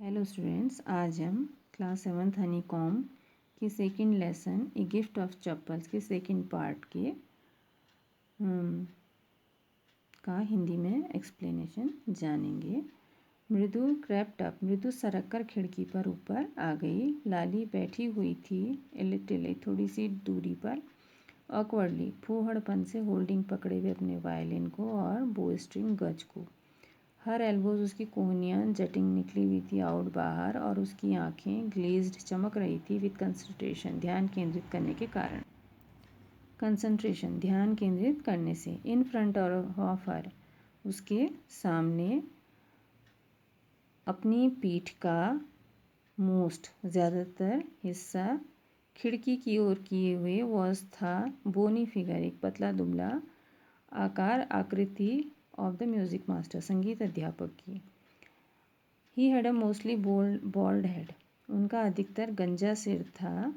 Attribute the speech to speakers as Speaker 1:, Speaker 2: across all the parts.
Speaker 1: Hello students, आज हम class 7th honeycomb की second lesson a gift of chappals के सेकंड पार्ट के का हिंदी में एक्सप्लेनेशन जानेंगे। मृदु क्रैप्ट अप, मृदु सरक कर खिड़की पर ऊपर आ गई। लाली बैठी हुई थी लिटिल, थोड़ी सी दूरी पर। ऑकवर्डली, फूहड़पन से होल्डिंग पकड़े हुए अपने वायलिन को और बो स्ट्रिंग गज को। हर एल्बोज, उसकी कोहनियाँ जटिंग निकली हुई थी आउट बाहर, और उसकी आंखें ग्लेज्ड चमक रही थी विद कंसंट्रेशन, ध्यान केंद्रित करने के कारण। कंसंट्रेशन, ध्यान केंद्रित करने से। इन फ्रंट ऑफ हर, उसके सामने। अपनी पीठ का मोस्ट, ज़्यादातर हिस्सा खिड़की की ओर किए हुए वॉज था बोनी फिगर, एक पतला दुबला आकार, आकृति ऑफ द म्यूजिक मास्टर, संगीत अध्यापक की। He had a mostly bald head, उनका अधिकतर गंजा सिर था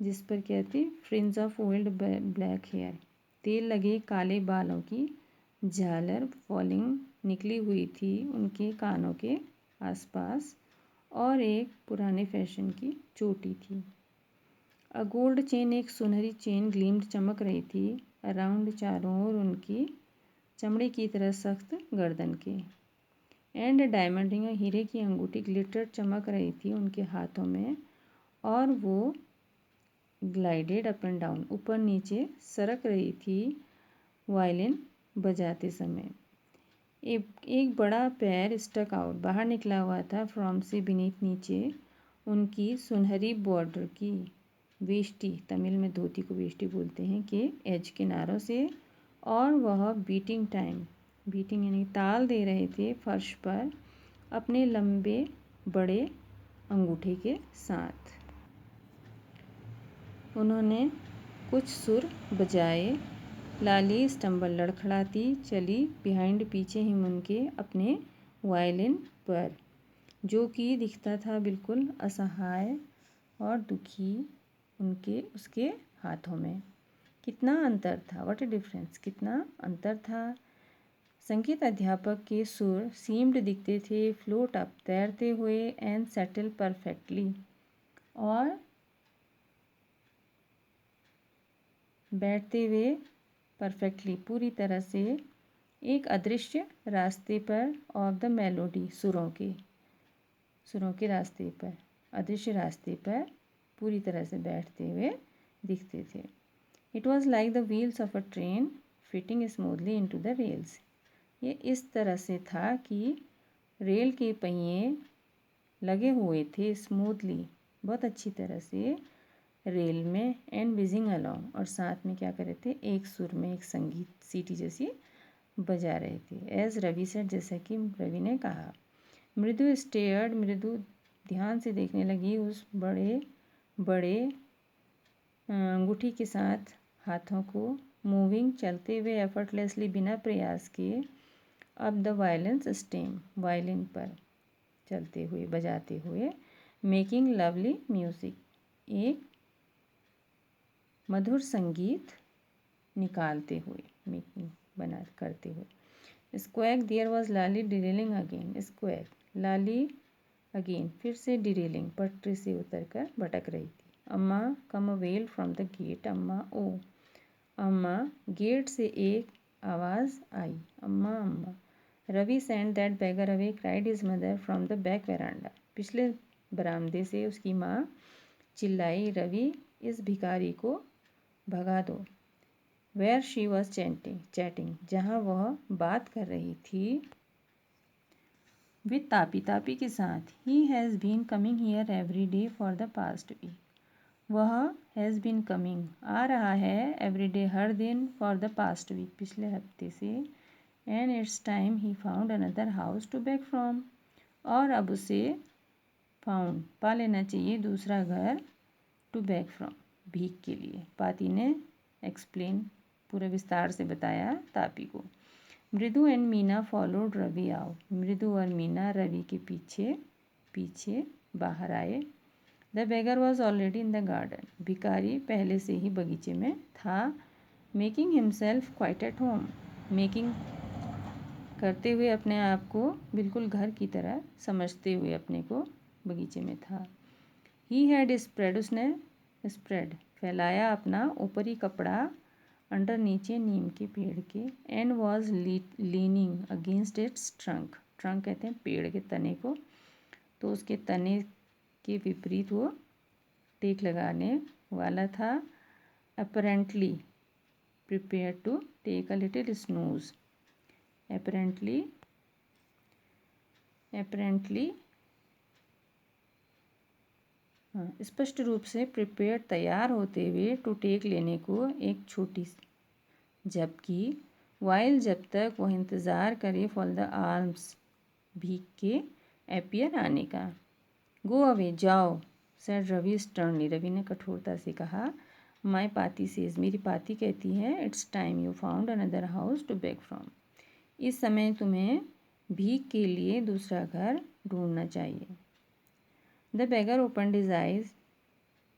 Speaker 1: जिस पर क्या थी, fringe of old black hair, तेल लगे काले बालों की झालर फॉलिंग निकली हुई थी उनके कानों के आसपास, और एक पुराने फैशन की चोटी थी। अ गोल्ड चेन, एक सुनहरी चेन ग्लीम्ड चमक रही थी अराउंड, चारों ओर उनकी चमड़े की तरह सख्त गर्दन के। एंड डायमंड रिंग, हीरे की अंगूठी ग्लिटर चमक रही थी उनके हाथों में, और वो ग्लाइडेड अप एंड डाउन, ऊपर नीचे सरक रही थी वायलिन बजाते समय। एक बड़ा पैर स्टक आउट, बाहर निकला हुआ था फ्रॉम से, बीनीथ नीचे उनकी सुनहरी बॉर्डर की वेष्टी, तमिल में धोती को वेष्टी बोलते हैं, के एज किनारों से, और वह बीटिंग यानी ताल दे रहे थे फर्श पर अपने लंबे बड़े अंगूठे के साथ। उन्होंने कुछ सुर बजाए। लाली स्टम्बल, लड़खड़ाती चली बिहाइंड, पीछे ही उनके अपने वायलिन पर, जो कि दिखता था बिल्कुल असहाय और दुखी उसके हाथों में। कितना अंतर था, व्हाट ए डिफरेंस, कितना अंतर था। संगीत अध्यापक के सुर सीम्ड दिखते थे फ्लोट अप, तैरते हुए, एंड सेटल परफेक्टली, और बैठते हुए परफेक्टली, पूरी तरह से एक अदृश्य रास्ते पर, ऑफ द मेलोडी, सुरों के रास्ते पर, अदृश्य रास्ते पर पूरी तरह से बैठते हुए दिखते थे। It was like the wheels of a train fitting smoothly into the rails, ये इस तरह से था कि रेल के पहिए लगे हुए थे स्मूथली, बहुत अच्छी तरह से रेल में, एंड बिजिंग अलोंग, और साथ में क्या कर रहे थे, एक सुर में एक संगीत सीटी जैसी बजा रहे थे। एज रवि सेड, जैसा कि रवि ने कहा। मृदु स्टेयर्ड, मृदु ध्यान से देखने लगी उस बड़े बड़े अंगूठी के साथ हाथों को, मूविंग, चलते हुए एफर्टलेसली, बिना प्रयास के, अब द वायलिन्स स्टेम, वायलिन पर चलते हुए, बजाते हुए, मेकिंग लवली म्यूजिक, एक मधुर संगीत निकालते हुए, मेकिंग करते हुए। स्क्वैग, देयर वॉज लाली डिरेलिंग अगेन, स्क्वैग, लाली अगेन, फिर से डिरेलिंग, पटरी से उतरकर भटक रही थी। अम्मा came wail from the gate, अम्मा ओ, अम्मा, गेट से एक आवाज़ आई, अम्मा अम्मा। Ravi send that beggar away, cried his mother from the back veranda, पिछले बरामदे से उसकी माँ चिल्लाई, रवि इस भिखारी को भगा दो। वेयर शी वॉज चैटिंग, जहाँ वह बात कर रही थी विद तापी के साथ। He has been coming here every day for the past week, वह हैज़ बीन कमिंग, आ रहा है, एवरी डे, हर दिन, फॉर द पास्ट वीक, पिछले हफ्ते से, and it's time he found another house to beg from, और अब उसे फाउंड, पा लेना चाहिए दूसरा घर, टू बैक फ्रॉम, भीख के लिए। पाती ने एक्सप्लेन, पूरे विस्तार से बताया तापी को। Mridu and Meena followed Ravi out, Mridu और मीना रवि के पीछे पीछे बाहर आए। The beggar was already in the garden, भिखारी पहले से ही बगीचे में था। Making himself quite at home, making करते हुए अपने आप को बिल्कुल घर की तरह समझते हुए अपने को बगीचे में था। ही हैड स्प्रेड, उसने स्प्रेड फैलाया अपना ऊपरी कपड़ा, अंडर नीचे नीम के पेड़ के, and was leaning against it's trunk, trunk कहते हैं पेड़ के तने को, तो उसके तने के विपरीत वो टेक लगाने वाला था। Apparently prepared to take a little snooze, apparently स्पष्ट रूप से प्रिपेयर तैयार होते हुए, टू टेक लेने को एक छोटी सी, जबकि वाइल जब तक वह इंतज़ार करे फॉर द आर्म्स भीख के एपियर आने का। गो अवे, जाओ, सेड रवि स्टर्नली, रवि ने कठोरता से कहा। माई पाती सेज, मेरी पाती कहती है, it's time you found another house to beg from, इस समय तुम्हें भीख के लिए दूसरा घर ढूंढना चाहिए। The beggar open his eyes,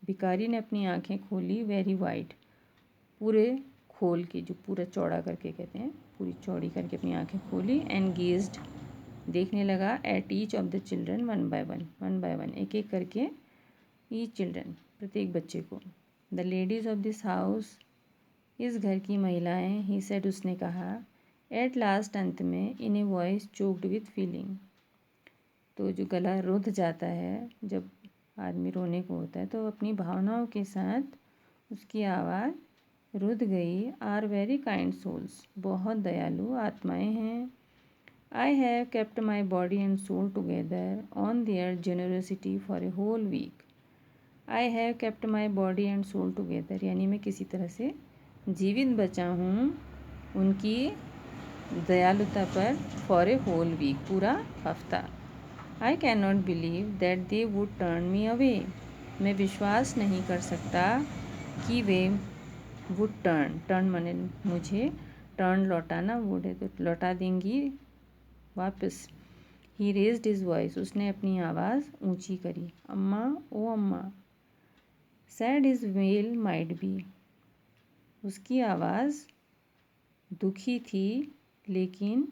Speaker 1: भिखारी ने अपनी आंखें खोली, वेरी वाइड, पूरे खोल के, जो पूरा चौड़ा करके कहते हैं, पूरी चौड़ी करके अपनी आंखें खोली, एंड गेज्ड, देखने लगा, at each of the children one by one, एक एक करके, ईच चिल्ड्रन, प्रत्येक बच्चे को। The ladies of this house, इस घर की महिलाएं, ही सेड, उसने कहा, एट लास्ट, अंत में, in a voice choked with feeling, तो जो गला रुध जाता है जब आदमी रोने को होता है, तो अपनी भावनाओं के साथ उसकी आवाज़ रुध गई। आर वेरी काइंड सोल्स, बहुत दयालु आत्माएं हैं। I have kept my body and soul together on their generosity for a whole week. I have kept my body and soul together, यानी मैं किसी तरह से जीवित बचा हूँ उनकी दयालुता पर, फॉर ए होल वीक, पूरा हफ्ता। I can not believe that they would turn me away, मैं विश्वास नहीं कर सकता कि वे वुड टर्न माने मुझे, टर्न लौटाना, वुड है तो लौटा देंगी वापस। ही रेज्ड हिज वॉइस, उसने अपनी आवाज़ ऊंची करी, अम्मा, ओ अम्मा। Sad his well might be, उसकी आवाज़ दुखी थी, लेकिन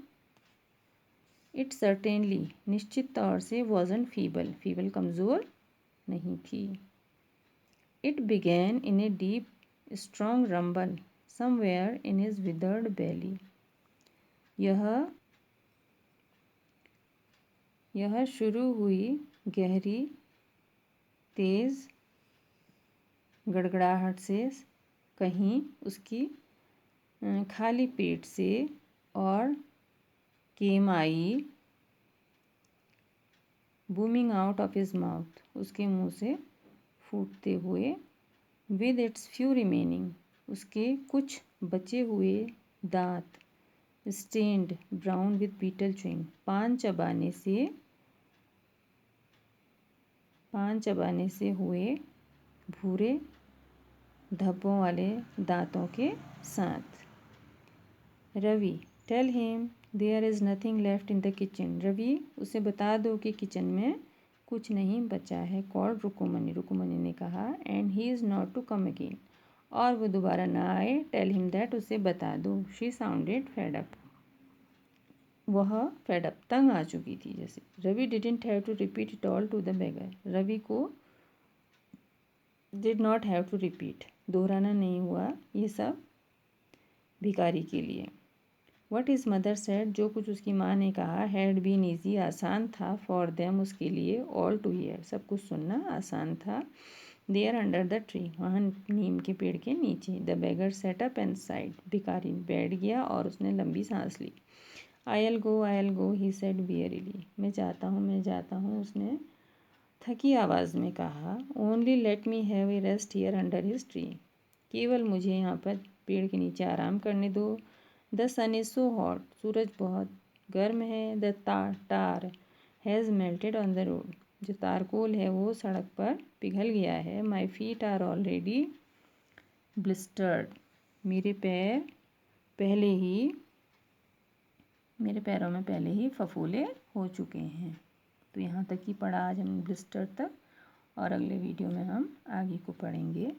Speaker 1: इट सर्टेनली, निश्चित तौर से, वॉजंट फीबल, फीबल कमज़ोर नहीं थी। It began in a deep strong rumble somewhere in his withered belly, यह शुरू हुई गहरी तेज़ गड़गड़ाहट से, कहीं उसकी खाली पेट से, और केम आई, booming out of his mouth, उसके मुंह से फूटते हुए, विद इट्स फ्यू रिमेनिंग, उसके कुछ बचे हुए दांत, stained brown with betel chewing, पान चबाने से हुए भूरे धब्बों वाले दांतों के साथ। Ravi, tell him there is nothing left in the kitchen, Ravi, उसे बता दो कि किचन में कुछ नहीं बचा है। कॉल्ड रुकुमनी, रुकुमनी ने कहा, and he is not to come again, और वो दोबारा ना आए। टेल हिम दैट, उसे बता दो। शी साउंडेड फेड अप, वह फेड अप, तंग आ चुकी थी जैसे। Ravi didn't have to repeat it all to the beggar, Ravi को did not have to repeat, दोहराना नहीं हुआ ये सब भिखारी के लिए। वट इज़ मदर सेड, जो कुछ उसकी माँ ने कहा, हैड बीन ईजी, आसान था, फॉर देम, उसके लिए, ऑल टू हियर, सब कुछ सुनना आसान था। देयर अंडर द ट्री, वहाँ नीम के पेड़ के नीचे। The beggar sat up and sighed, भिखारी बैठ गया और उसने लंबी सांस ली। I'll go, he said wearily, मैं जाता हूँ, उसने थकी आवाज़ में कहा। Only let me have a rest here under his tree, केवल मुझे यहाँ पर पेड़ के नीचे आराम करने दो। The sun is so hot, सूरज बहुत गर्म है। The tar has melted on the road, जो तारकोल है वो सड़क पर पिघल गया है। My feet are already blistered, मेरे पैरों में पहले ही फफूले हो चुके हैं। तो यहाँ तक ही पढ़ा आज हम ब्लिस्टर तक, और अगले वीडियो में हम आगे को पढ़ेंगे।